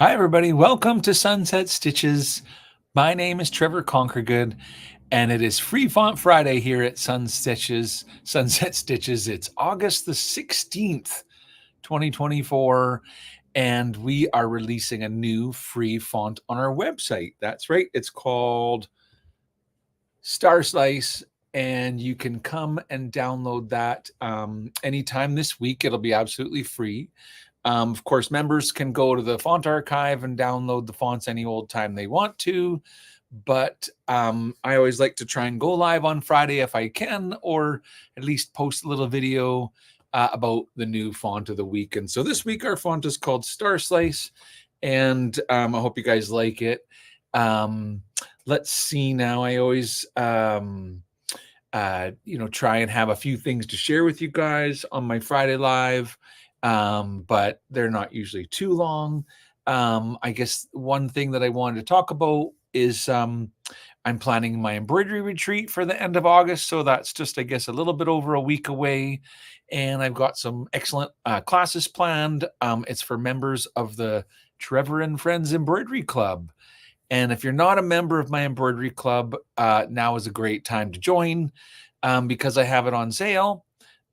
Hi, everybody. Welcome to Sunset Stitches. My name is Trevor Conquergood, and it is Free Font Friday here at Sunset Stitches. It's August the 16th, 2024, and we are releasing a new free font on our website. That's right. It's called Star Slice, and you can come and download that anytime this week. It'll be absolutely free. Of course, members can go to the font archive and download the fonts any old time they want to. But I always like to try and go live on Friday if I can, or at least post a little video about the new font of the week. And so this week, our font is called Star Slice, and I hope you guys like it. Let's see now. I always try and have a few things to share with you guys on my Friday Live, but they're not usually too long. I guess one thing that I wanted to talk about is I'm planning my embroidery retreat for the end of August. So that's just, I guess, a little bit over a week away. And I've got some excellent classes planned. It's for members of the Trevor and Friends Embroidery Club. And if you're not a member of my embroidery club, now is a great time to join because I have it on sale.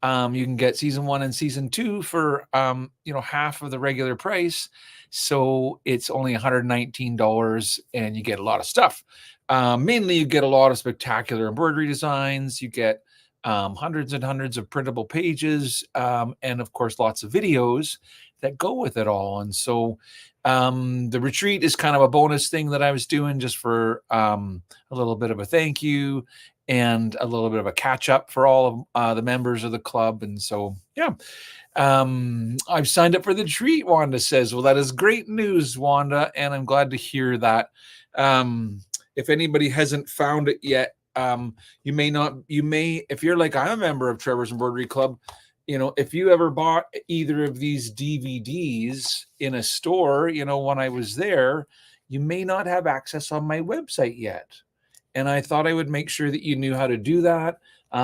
You can get season 1 and season 2 for half of the regular price. So it's only $119 and you get a lot of stuff. Mainly you get a lot of spectacular embroidery designs. You get hundreds and hundreds of printable pages, and of course lots of videos that go with it all. And so the retreat is kind of a bonus thing that I was doing just for a little bit of a thank you and a little bit of a catch up for all of the members of the club. And so, yeah, I've signed up for the retreat, Wanda says. Well, that is great news, Wanda, and I'm glad to hear that. If anybody hasn't found it yet, you may, if you're like, I'm a member of Trevor's Embroidery Club, if you ever bought either of these DVDs in a store, when I was there, you may not have access on my website yet. And I thought I would make sure that you knew how to do that.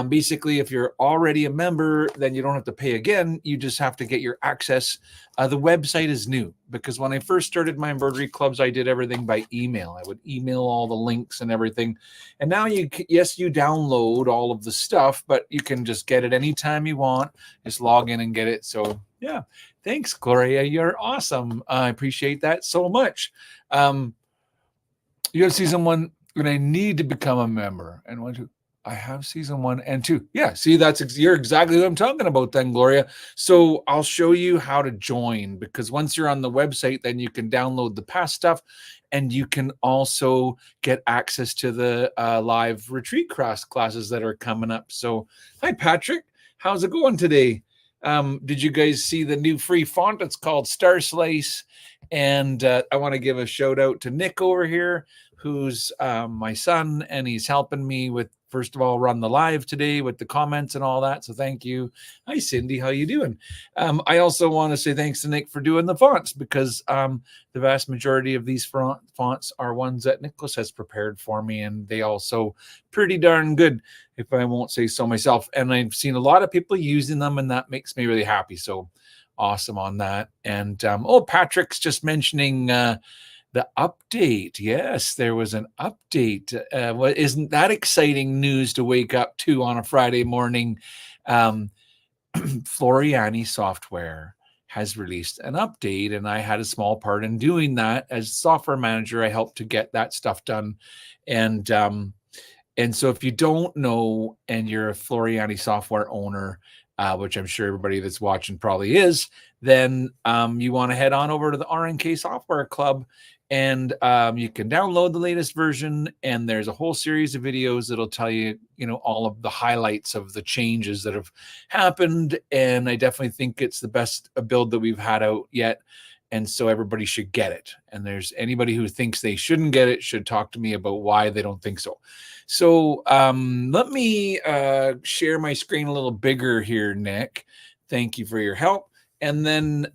Basically, if you're already a member, then you don't have to pay again. You just have to get your access. The website is new because when I first started my embroidery clubs, I did everything by email. I would email all the links and everything. And now you download all of the stuff, but you can just get it anytime you want. Just log in and get it. So yeah, thanks, Gloria. You're awesome. I appreciate that so much. You have season 1. When I need to become a member, and I have season 1 and 2. Yeah, see, you're exactly what I'm talking about then, Gloria. So I'll show you how to join, because once you're on the website, then you can download the past stuff, and you can also get access to the live retreat classes that are coming up. So, hi, Patrick. How's it going today? Did you guys see the new free font? It's called Star Slice. And I want to give a shout out to Nick over here, who's my son, and he's helping me with, first of all, run the live today with the comments and all that. So thank you. Hi, Cindy. How you doing? I also want to say thanks to Nick for doing the fonts, because the vast majority of these fonts are ones that Nicholas has prepared for me, and they also pretty darn good, if I won't say so myself. And I've seen a lot of people using them, and that makes me really happy. So awesome on that. And Patrick's just mentioning the update. Yes, there was an update. Isn't that exciting news to wake up to on a Friday morning? Floriani Software has released an update, and I had a small part in doing that. As software manager, I helped to get that stuff done. And so if you don't know, and you're a Floriani Software owner, which I'm sure everybody that's watching probably is, then you want to head on over to the RNK Software Club, and you can download the latest version, and there's a whole series of videos that'll tell you, all of the highlights of the changes that have happened. And I definitely think it's the best build that we've had out yet. And so everybody should get it. And there's anybody who thinks they shouldn't get it should talk to me about why they don't think so. So let me share my screen a little bigger here, Nick. Thank you for your help. And then,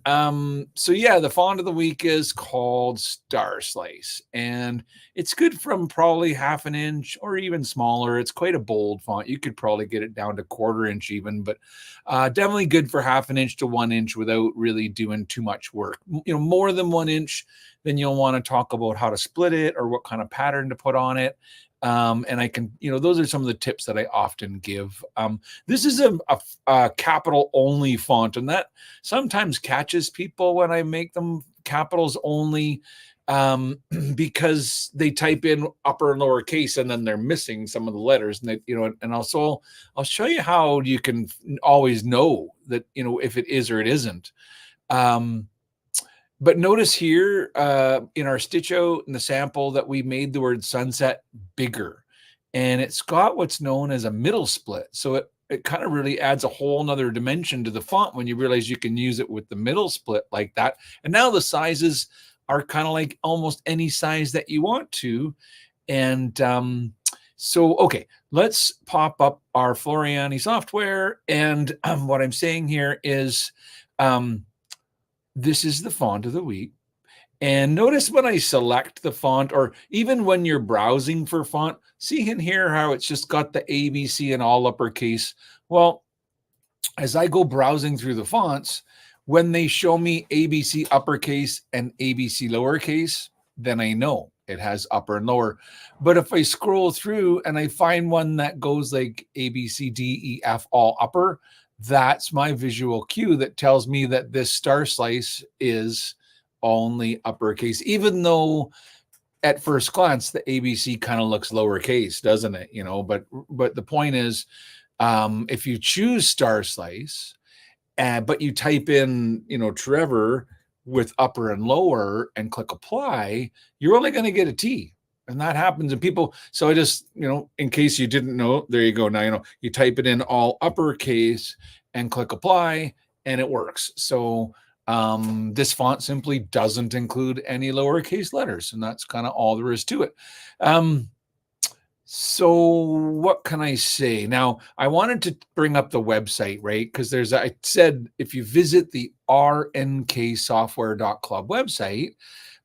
so yeah, the font of the week is called Star Slice, and it's good from probably half an inch or even smaller. It's quite a bold font. You could probably get it down to quarter inch even, but definitely good for half an inch to 1 inch without really doing too much work. More than 1 inch, then you'll want to talk about how to split it or what kind of pattern to put on it. And I can, those are some of the tips that I often give. This is a capital only font, and that sometimes catches people when I make them capitals only, because they type in upper and lower case and then they're missing some of the letters. And and also I'll show you how you can always know that, if it is or it isn't. But notice here in our stitch out in the sample that we made the word sunset bigger, and it's got what's known as a middle split. So it kind of really adds a whole nother dimension to the font when you realize you can use it with the middle split like that. And now the sizes are kind of like almost any size that you want to. And so, okay, let's pop up our Floriani software. And what I'm saying here is, this is the font of the week. And notice when I select the font, or even when you're browsing for font, see in here how it's just got the ABC in all uppercase. Well, as I go browsing through the fonts, when they show me ABC uppercase and ABC lowercase, then I know it has upper and lower. But if I scroll through and I find one that goes like A, B, C, D, E, F, all upper, that's my visual cue that tells me that this Star Slice is only uppercase, even though at first glance the ABC kind of looks lowercase, doesn't it? But the point is, if you choose Star Slice, but you type in, Trevor with upper and lower and click apply, you're only going to get a T. And that happens. And people, so I just, in case you didn't know, there you go. Now, you type it in all uppercase and click apply and it works. So this font simply doesn't include any lowercase letters. And that's kind of all there is to it. So what can I say? Now, I wanted to bring up the website, right? Because I said, if you visit the rnksoftware.club website,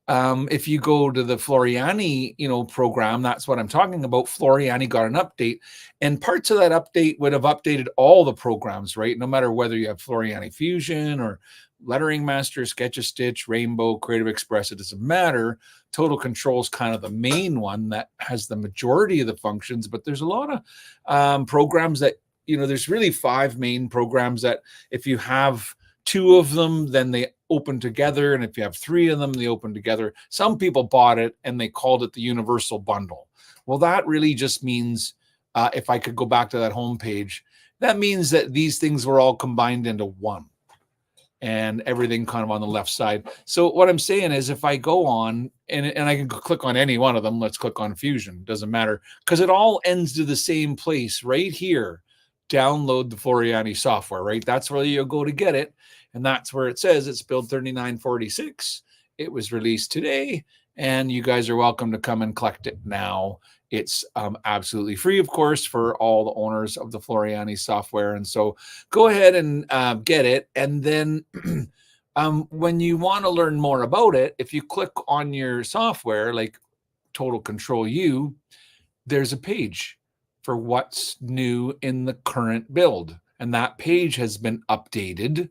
if you go to the Floriani, program, that's what I'm talking about. Floriani got an update, and parts of that update would have updated all the programs, right? No matter whether you have Floriani Fusion or Lettering Master, Sketch-a-Stitch, Rainbow, Creative Express, it doesn't matter. Total Control is kind of the main one that has the majority of the functions, but there's a lot of programs that, there's really 5 main programs that if you have 2 of them, then they open together. And if you have 3 of them, they open together. Some people bought it and they called it the Universal Bundle. Well, that really just means, if I could go back to that homepage, that means that these things were all combined into one and everything kind of on the left side. So what I'm saying is if I go on and I can click on any one of them, let's click on Fusion, doesn't matter, because it all ends to the same place right here. Download the Floriani software, right? That's where you'll go to get it. And that's where it says it's build 3946. It was released today, and you guys are welcome to come and collect it now. It's absolutely free, of course, for all the owners of the Floriani software. And so go ahead and get it. And then when you want to learn more about it, if you click on your software, like Total Control U, there's a page for what's new in the current build. And that page has been updated.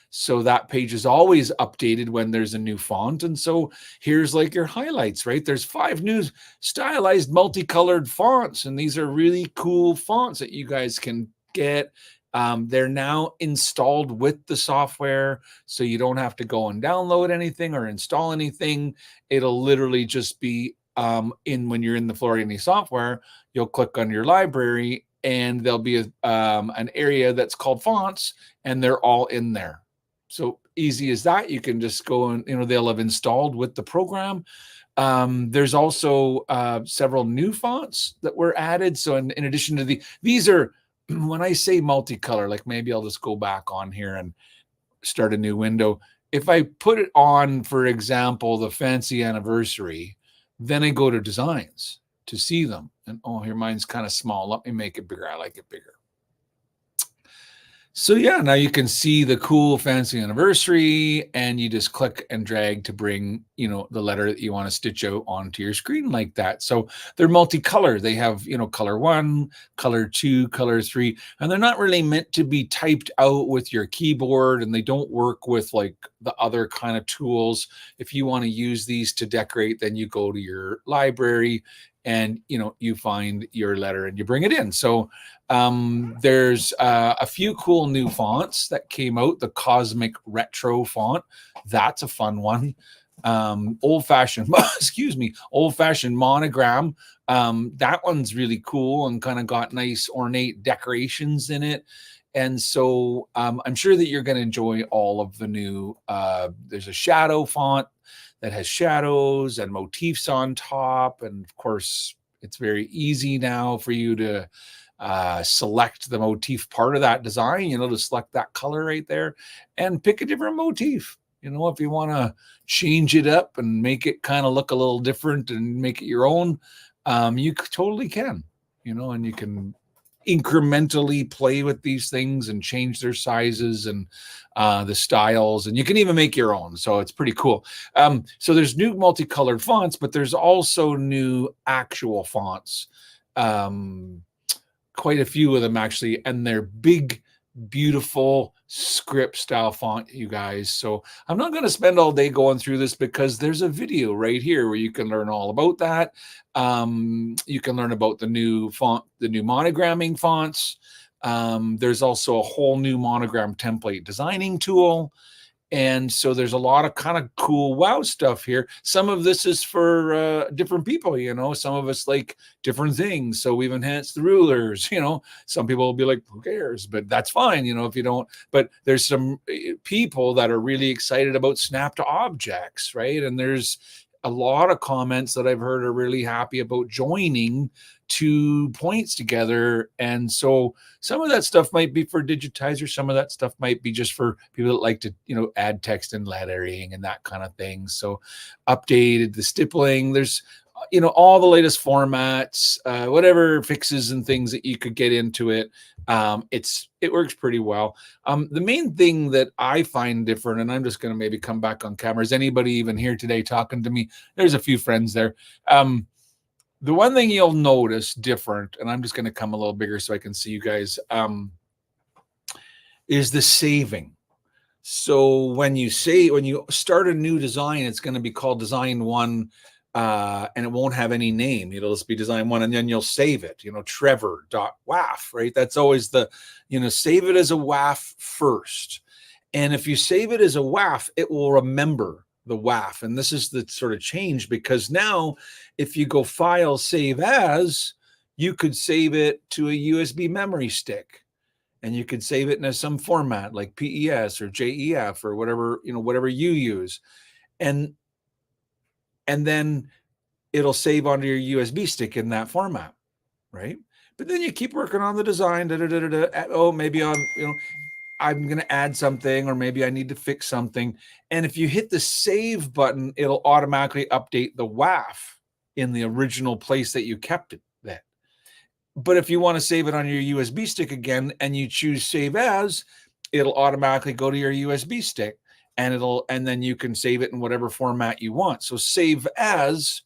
So that page is always updated when there's a new font. And so here's like your highlights, right? There's 5 new stylized multicolored fonts. And these are really cool fonts that you guys can get. They're now installed with the software. So you don't have to go and download anything or install anything. It'll literally just be when you're in the Floriani software, you'll click on your library and there'll be an area that's called fonts, and they're all in there. So easy as that. You can just go and, they'll have installed with the program. There's also several new fonts that were added. So in addition to these are, when I say multicolor, like maybe I'll just go back on here and start a new window. If I put it on, for example, the Fancy Anniversary, then I go to designs to see them. And here mine's kind of small. Let me make it bigger. I like it bigger. So yeah, now you can see the cool fancy anniversary, and you just click and drag to bring, the letter that you want to stitch out onto your screen like that. So they're multicolor. They have, color 1, color 2, color 3, and they're not really meant to be typed out with your keyboard, and they don't work with like the other kind of tools. If you want to use these to decorate, then you go to your library and you find your letter and you bring it in. So there's a few cool new fonts that came out. The Cosmic Retro font, that's a fun one. Old-fashioned, excuse me, old-fashioned monogram. That one's really cool and kind of got nice ornate decorations in it. And so I'm sure that you're going to enjoy all of the new. There's a shadow font that has shadows and motifs on top. And of course, it's very easy now for you to select the motif part of that design, to select that color right there and pick a different motif. If you want to change it up and make it kind of look a little different and make it your own, you totally can, and you can incrementally play with these things and change their sizes and the styles, and you can even make your own. So it's pretty cool. So there's new multicolored fonts, but there's also new actual fonts. Quite a few of them actually, and they're big, beautiful script style font, you guys. So I'm not going to spend all day going through this because there's a video right here where you can learn all about that. You can learn about the new font, the new monogramming fonts. There's also a whole new monogram template designing tool. And so there's a lot of kind of cool wow stuff here. Some of this is for different people, some of us like different things. So we've enhanced the rulers, some people will be like, who cares? But that's fine, if you don't. But there's some people that are really excited about snap to objects, right? And there's a lot of comments that I've heard are really happy about joining 2 points together. And so some of that stuff might be for digitizer. Some of that stuff might be just for people that like to, add text and lettering and that kind of thing. So updated the stippling. There's, all the latest formats, whatever fixes and things that you could get into it. It works pretty well. The main thing that I find different, and I'm just going to maybe come back on camera. Is anybody even here today talking to me? There's a few friends there. The one thing you'll notice different, and I'm just going to come a little bigger so I can see you guys, is the saving. So when you start a new design, it's going to be called design 1, and it won't have any name. It'll just be design 1, and then you'll save it, trevor.waf, right? That's always save it as a WAF first. And if you save it as a WAF, it will remember the WAF. And this is the sort of change, because now if you go file save as, you could save it to a USB memory stick, and you could save it in some format like PES or JEF or whatever, whatever you use. And then it'll save onto your USB stick in that format, right? But then you keep working on the design. Oh, maybe I'm going to add something, or maybe I need to fix something. And if you hit the save button, it'll automatically update the WAF in the original place that you kept it then. But if you want to save it on your USB stick again and you choose save as, it'll automatically go to your USB stick, and then you can save it in whatever format you want. So save as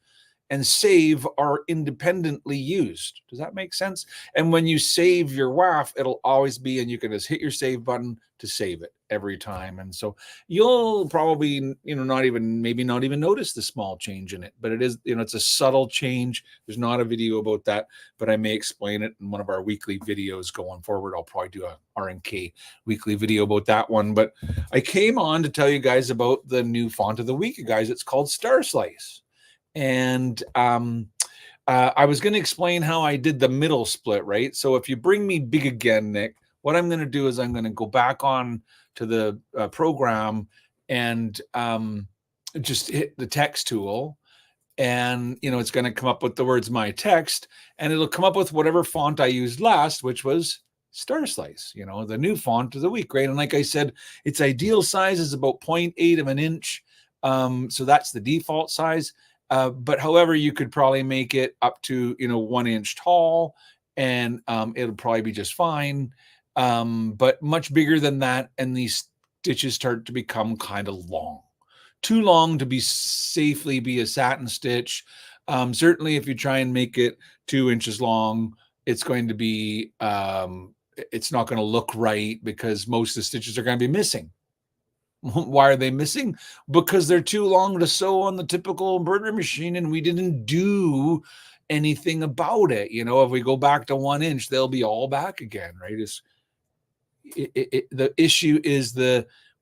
and save are independently used. Does that make sense? And when you save your WAF, it'll always be, and you can just hit your save button to save it every time. And so you'll probably, maybe not even notice the small change in it, but it is, it's a subtle change. There's not a video about that, but I may explain it in one of our weekly videos going forward. I'll probably do a RNK weekly video about that one. But I came on to tell you guys about the new font of the week, guys. It's called Star Slice. And I was going to explain how I did the middle split, right? So if you bring me big again, Nick, what I'm going to do is I'm going to go back on to the program and just hit the text tool. And, it's going to come up with the words my text, and it'll come up with whatever font I used last, which was Star Slice, the new font of the week, right? And like I said, its ideal size is about 0.8 of an inch. So that's the default size. But however, you could probably make it up to, 1 inch tall, and it'll probably be just fine. but much bigger than that. And these stitches start to become kind of long, too long to be safely be a satin stitch. Certainly if you try and make it 2 inches long, it's going to be, it's not going to look right because most of the stitches are going to be missing. Why are they missing? Because they're too long to sew on the typical embroidery machine, and we didn't do anything about it. If we go back to 1 inch, they'll be all back again, right? The issue is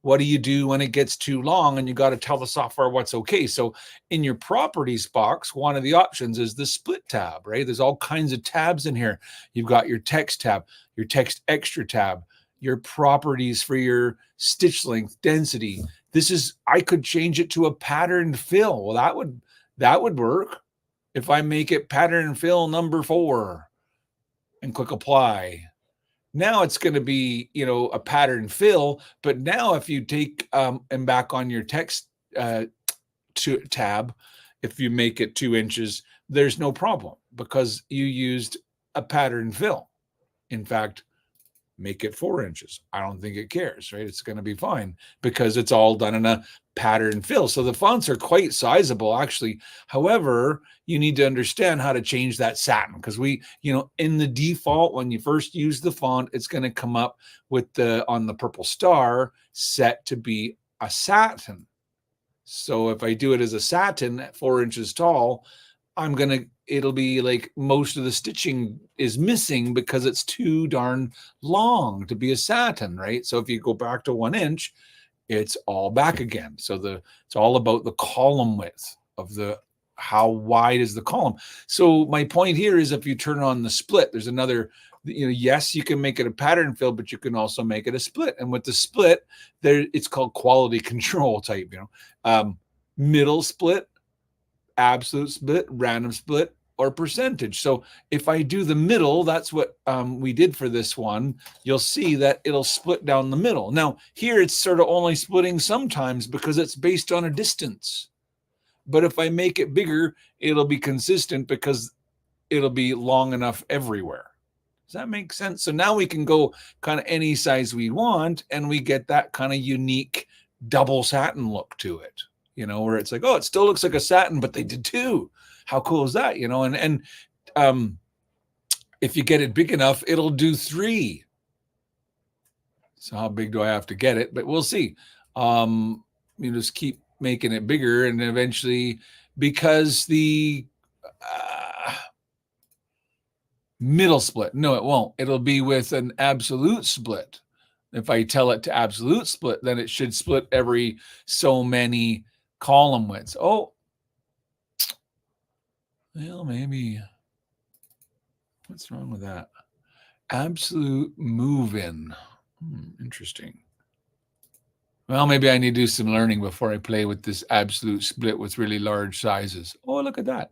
what do you do when it gets too long, and you got to tell the software what's okay. So in your properties box, one of the options is the split tab, right? There's all kinds of tabs in here. You've got your text tab, your text extra tab, your properties for your stitch length, density. I could change it to a patterned fill. Well, that would work if I make it pattern fill number 4 and click apply. Now it's going to be, a pattern fill. But now if you take and back on your text tab, if you make it 2 inches, there's no problem because you used a pattern fill. In fact, make it 4 inches. I don't think it cares, right? It's going to be fine because it's all done in a pattern fill. So the fonts are quite sizable, actually. However, you need to understand how to change that satin because in the default, when you first use the font, it's going to come up with on the purple star set to be a satin. So if I do it as a satin at 4 inches tall, it'll be like most of the stitching is missing because it's too darn long to be a satin, right? So if you go back to 1 inch, it's all back again. So it's all about the column width of how wide is the column. So my point here is if you turn on the split, there's another, yes, you can make it a pattern fill, but you can also make it a split. And with the split, it's called quality control type, middle split, absolute split, random split, or percentage. So if I do the middle, that's what we did for this one, you'll see that it'll split down the middle. Now here it's sort of only splitting sometimes because it's based on a distance. But if I make it bigger, it'll be consistent because it'll be long enough everywhere. Does that make sense? So now we can go kind of any size we want, and we get that kind of unique double satin look to it, where it's like, oh, it still looks like a satin, but they did 2. How cool is that? And if you get it big enough, it'll do 3. So how big do I have to get it? But we'll see. You just keep making it bigger, and eventually, because the middle split, no, it won't. It'll be with an absolute split. If I tell it to absolute split, then it should split every so many column widths. Oh, well, maybe. What's wrong with that? Absolute move-in. Interesting. Well, maybe I need to do some learning before I play with this absolute split with really large sizes. Oh, look at that.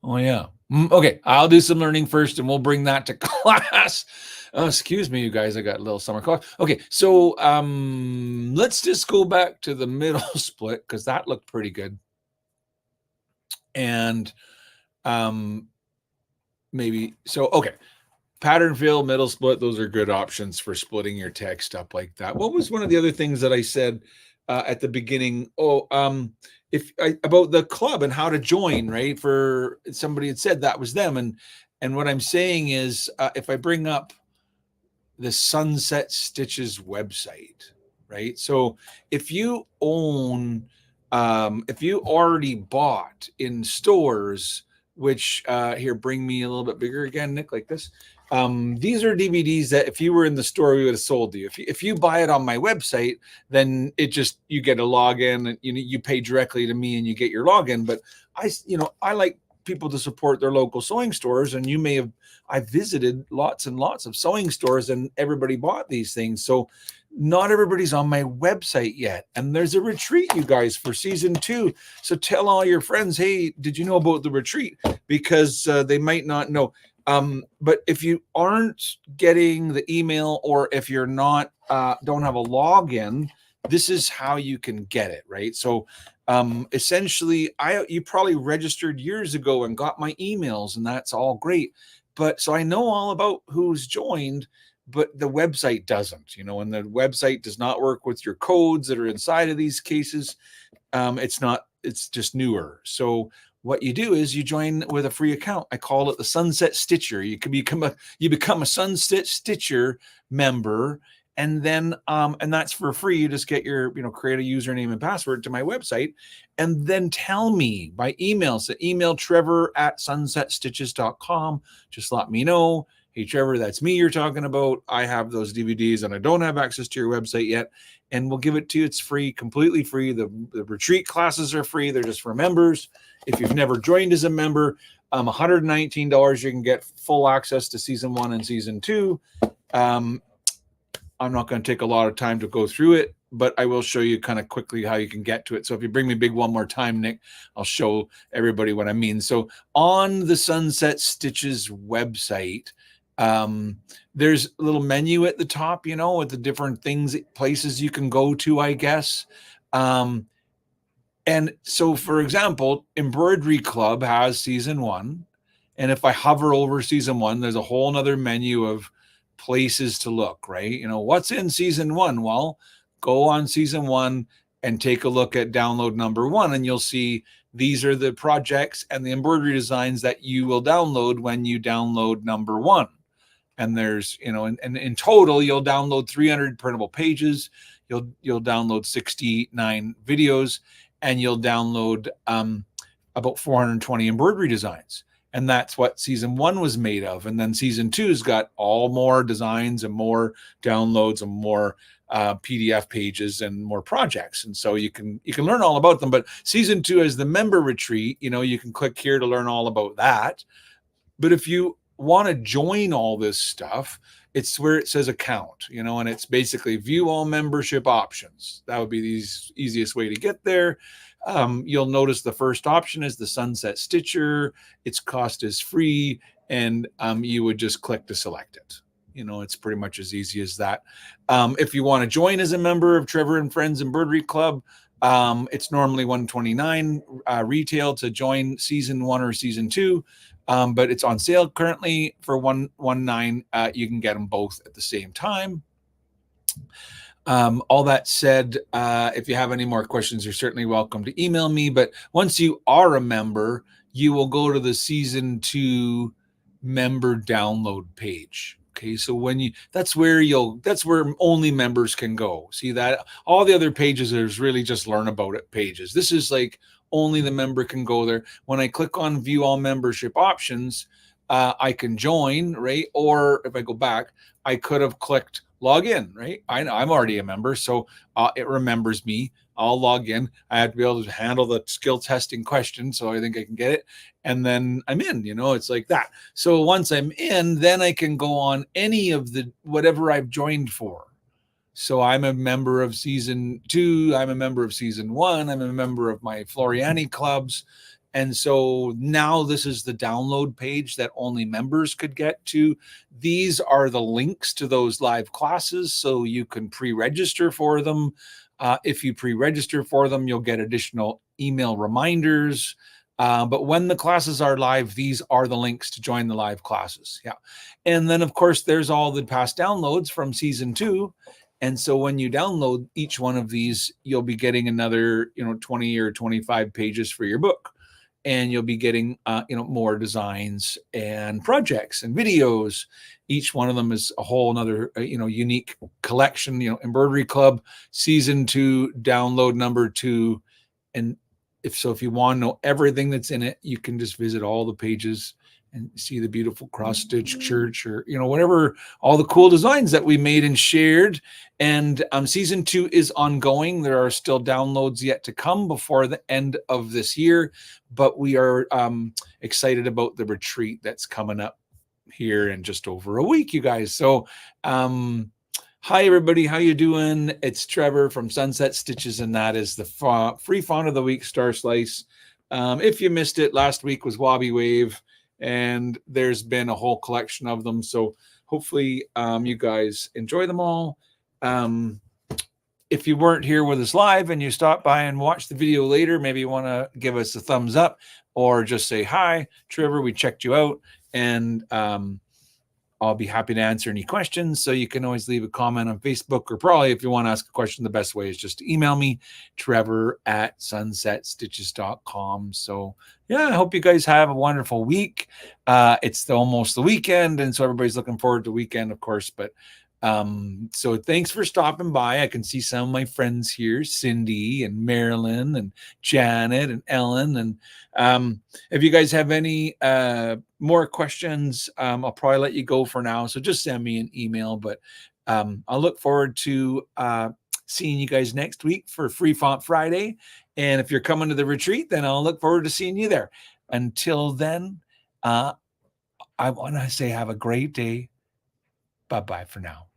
Oh, yeah. Okay, I'll do some learning first, and we'll bring that to class. Excuse me, you guys. I got a little summer cough. Okay, so let's just go back to the middle split because that looked pretty good. And maybe so. Okay, pattern fill, middle split. Those are good options for splitting your text up like that. What was one of the other things that I said at the beginning? About the club and how to join, right? For somebody had said that was them, and what I'm saying is, if I bring up the Sunset Stitches website, right? So if you if you already bought in stores, which here, bring me a little bit bigger again, Nick, like this. These are DVDs that if you were in the store, we would have sold to you. If you buy it on my website, then you get a login, and you pay directly to me and you get your login. But I like people to support their local sewing stores, and I visited lots and lots of sewing stores, and everybody bought these things. So not everybody's on my website yet. And there's a retreat, you guys, for season 2. So tell all your friends, hey, did you know about the retreat? Because they might not know. But if you aren't getting the email, or if you're not don't have a login, this is how you can get it, right? So essentially, you probably registered years ago and got my emails, and that's all great. But so I know all about who's joined, but the website doesn't, and the website does not work with your codes that are inside of these cases. It's just newer. So what you do is you join with a free account. I call it the Sunset Stitcher. You become a Sunset Stitcher member, and then and that's for free. You just get your, create a username and password to my website, and then tell me by email. So email Trevor@sunsetstitches.com. Just let me know, hey Trevor, that's me you're talking about. I have those DVDs and I don't have access to your website yet, and we'll give it to you. It's free, completely free. The retreat classes are free. They're just for members. If you've never joined as a member, $119, you can get full access to season 1 and season 2. I'm not going to take a lot of time to go through it, but I will show you kind of quickly how you can get to it. So if you bring me big one more time, Nick, I'll show everybody what I mean. So on the Sunset Stitches website, there's a little menu at the top, with the different things, places you can go to, I guess. And so, for example, Embroidery Club has season 1. And if I hover over season 1, there's a whole nother menu of places to look, right? What's in season 1? Well, go on season 1 and take a look at download number 1, and you'll see these are the projects and the embroidery designs that you will download when you download number 1. And there's, and in total, you'll download 300 printable pages. You'll download 69 videos, and you'll download about 420 embroidery designs. And that's what season 1 was made of. And then season 2's got all more designs and more downloads and more PDF pages and more projects. And so you can learn all about them. But season 2 is the member retreat. You can click here to learn all about that. But if you want to join all this stuff, it's where it says account, and it's basically view all membership options. That would be the easiest way to get there. You'll notice the first option is the Sunset Stitcher. Its cost is free, and you would just click to select it. It's pretty much as easy as that. If you want to join as a member of Trevor and Friends Embroidery Club, it's normally $129 retail to join season 1 or season 2. But it's on sale currently for $119. You can get them both at the same time. All that said, if you have any more questions, you're certainly welcome to email me. But once you are a member, you will go to the season 2 member download page. Okay, so that's where only members can go. See that all the other pages is really just learn about it pages. This is like only the member can go there. When I click on view all membership options, I can join, right? Or if I go back, I could have clicked log in, right? I'm already a member, so it remembers me. I'll log in. I have to be able to handle the skill testing question, so I think I can get it. And then I'm in, it's like that. So once I'm in, then I can go on any of whatever I've joined for. So I'm a member of season 2. I'm a member of season 1. I'm a member of my Floriani clubs. And so now this is the download page that only members could get to. These are the links to those live classes, so you can pre-register for them. If you pre-register for them, you'll get additional email reminders. But when the classes are live, these are the links to join the live classes. Yeah. And then, of course, there's all the past downloads from season 2. And so when you download each one of these, you'll be getting another, 20 or 25 pages for your book. And you'll be getting, more designs and projects and videos. Each one of them is a whole another, unique collection. Embroidery Club season 2, download number 2. And if you want to know everything that's in it, you can just visit all the pages and see the beautiful cross stitch church, or whatever, all the cool designs that we made and shared. And season 2 is ongoing. There are still downloads yet to come before the end of this year, but we are excited about the retreat that's coming up here in just over a week, you guys. So hi everybody, how you doing? It's Trevor from Sunset Stitches, and that is the free font of the week, Star Slice. If you missed it, last week was Wabi Wave, and there's been a whole collection of them. So hopefully you guys enjoy them all. If you weren't here with us live and you stopped by and watched the video later, maybe you want to give us a thumbs up or just say, hi, Trevor, we checked you out. And I'll be happy to answer any questions. So you can always leave a comment on Facebook, or probably if you want to ask a question, the best way is just to email me, trevor@sunsetstitches.com. So yeah, I hope you guys have a wonderful week. It's almost the weekend, and so everybody's looking forward to the weekend, of course. But so thanks for stopping by. I can see some of my friends here, Cindy and Marilyn and Janet and Ellen. And if you guys have any more questions, I'll probably let you go for now. So just send me an email. But I'll look forward to seeing you guys next week for Free Font Friday. And if you're coming to the retreat, then I'll look forward to seeing you there. Until then, I want to say have a great day. Bye-bye for now.